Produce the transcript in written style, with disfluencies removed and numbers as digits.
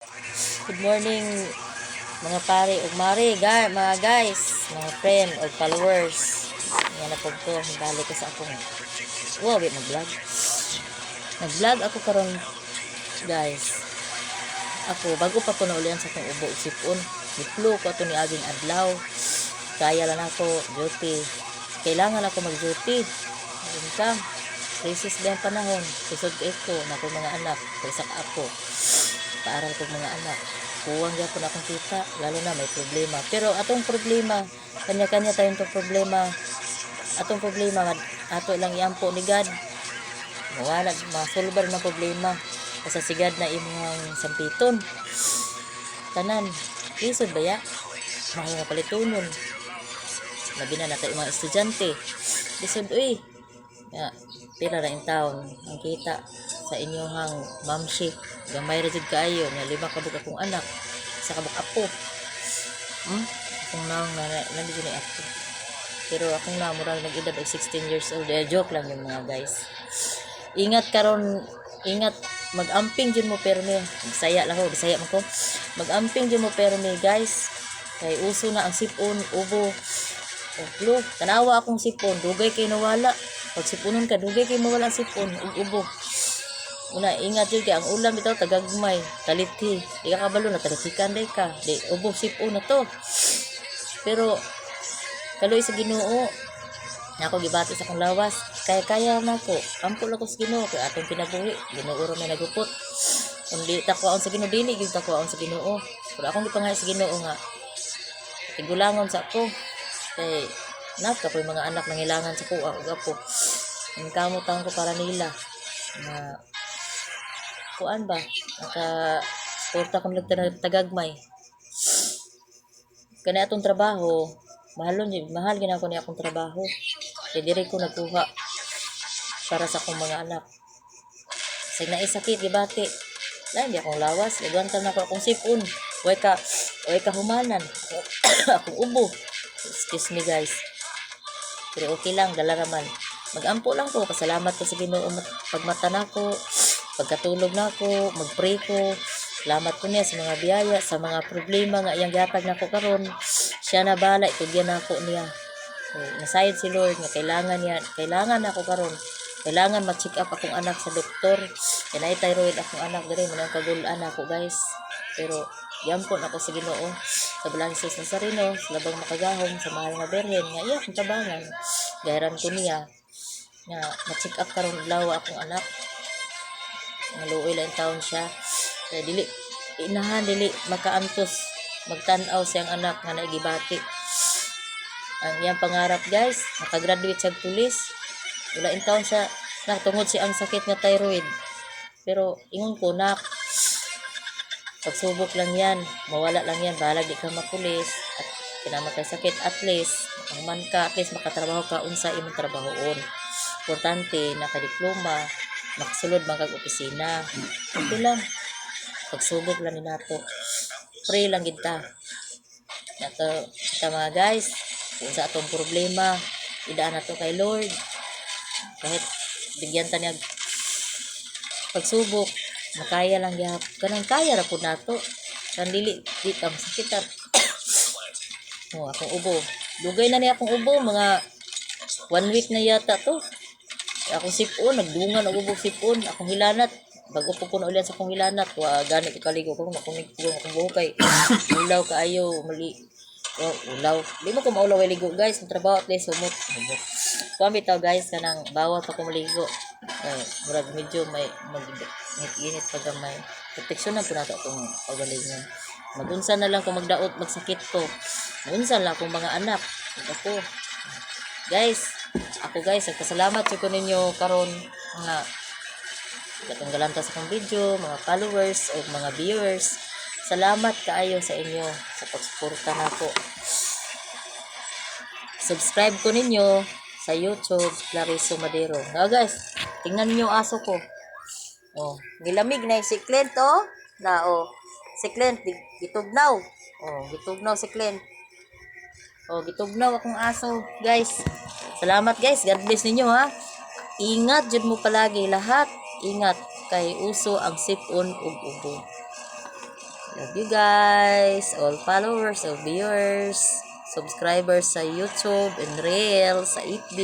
Good morning mga pare ug mare, mga guys, mga friend ug followers. Yan na po ko, balik ko sa akong wait mag-vlog. Nag-vlog ako karon guys. Ako bago pa ko naulian sa akong ubo ug sipon. Giplo ko ato ni aging adlaw. Kaya lang ako duty. Kailangan ako mag-duty. Income. Crisis ba ang panahon? Kusog ko na akong mga anak. Isak ako. Paaral ko mga anak. Kuwang gyapon akong kita, lalo na may problema. Pero atong problema, kanya-kanya tayong problema. Atong problema, ato lang iampo ni God. Mawala, masulbar na problema. Kasasigad na imong sampiton. Tanan, isod ba ya? Mahal nga palitunon. Labi na natin mga estudyante. Isod, ya, pila na in taon ang kita sa inyong mamshi. Gamay ra jud kaayo nga 5 kabuk akong anak, sa kabuk apo. Akong naong nandito ni ako. Pero akong na murag nag-edad og 16 years old. Joke lang yung mga guys. Ingat karon, ingat mag-amping jud mo permi. Bisaya lang ko, Bisaya man ko. Mag-amping jud mo permi guys. Kay uso na ang sipon, ubo. Oglo, tanawa akong sipon, dugay kay nawala. Pag sipunon ka, dugay kay mawala sipon, ubo. Una, ingat yun kaya ang ulam ito, tagagmay, taliti. Di ka kabalo na, talitikan day ka. Di, ubog sipon na to. Pero, kaloy sa Ginoo, ako gibati sa akong lawas, kaya na ko. Ampul ako sa Ginoo, kaya atong kinabuhi. Ginoo ro may nagupot. Kung di takwaon sa Ginoo, dili yung takwaon sa Ginoo. Pero akong gipangay sa Ginoo nga, tigulangon sa ako. Kay, naka po yung mga anak nangilangan sa kuha, ug apo. Ang kamutang ko para nila. Na, kuan ba naka-suporta kong tagagmay kani atong trabaho mahal gina ko ni akong trabaho kay diri ko nagkuha para sa akong mga anak sig naisakit gibati lain di akong lawas igwantan na ko akong sipon way ka humanan akong ubo, excuse me guys, pero okay lang dala raman. Mag-ampo lang ko, pasalamat ko sa Ginoo pagmata nako, pagkatulog nako, mag-pray ko. Salamat ko niya sa mga biyaya, sa mga problema nga iyang gihatag nako karon. Siya na bala, itugyan nako niya. So, nasayod si Lord nga kailangan nako karon. Kailangan ma-check up akong anak sa doktor. Kay thyroid akong anak diri, manang kagulan ako guys. Pero yampon ako sa Ginoo. Sa Balang Jesus Nazareno, sa labang makagahom, sa mahal nga berhen nga iya kung tabangan. Gayran ko niya nga ma-check up karon lawa akong anak nga luoy lang taon siya kaya dili makaantos magtan-aw siyang anak nga naigibati. Ang iyang pangarap guys, makagraduate siya pulis, wala in taon siya tungod siya ang sakit nga thyroid. Pero ingon ko nak, pagsubok lang yan, mawala lang yan, balag di ka mapulis at kinamatay sakit, at least at least makatrabaho ka unsa imong trabahoon. Importante, nakadiploma, makasulod man kag opisina. Okay lang. Pagsubok lang ni nato. Pray lang gid ta. Nato mga guys, kung sa atong problema, idaan nato kay Lord. Kahit bigyan ta niya pagsubok, makaya lang gyap. Kanang kaya ra pud nato. Kan dili di ka masakitan. Akong ubo. Dugay na niya akong ubo, mga 1 week na yata to. Akong sipon, nagdungan ako ubog sipon, akong hilanat. Bago po ko na ulit sa akong hilanat, gani ko kaligo ko, makunig ko akong buhok kay ulaw kaayo, mali. Ulaw. Di mo ko maulaw ay ligo guys, ang trabaho at least humot. Kuha bitaw guys, kanang bawat ako maligo. Murag medyo may init pag may proteksyon na po nato itong pagalingon. Magunsa na lang kung magdaot, magsakit ko. Magunsa lang akong mga anak. Ako. Ako guys, nagpasalamat ko ninyo karon nga katunggalan ta sa akong video, mga followers o mga viewers. Salamat kaayo sa inyo sa pagsuporta nako. Subscribe ko ninyo sa YouTube, Clarice Madero. Guys, tingnan niyo yung aso ko. Gilamig na yung si Clint si Clint gitugnaw. Gitugnaw si Clint. Gitugnaw akong aso, guys. Salamat guys, God bless ninyo ha. Ingat jud mo palagi lahat. Ingat kay uso ang sipon ug ubo. Love you guys, all followers, all viewers, subscribers sa YouTube and Reels, sa FB.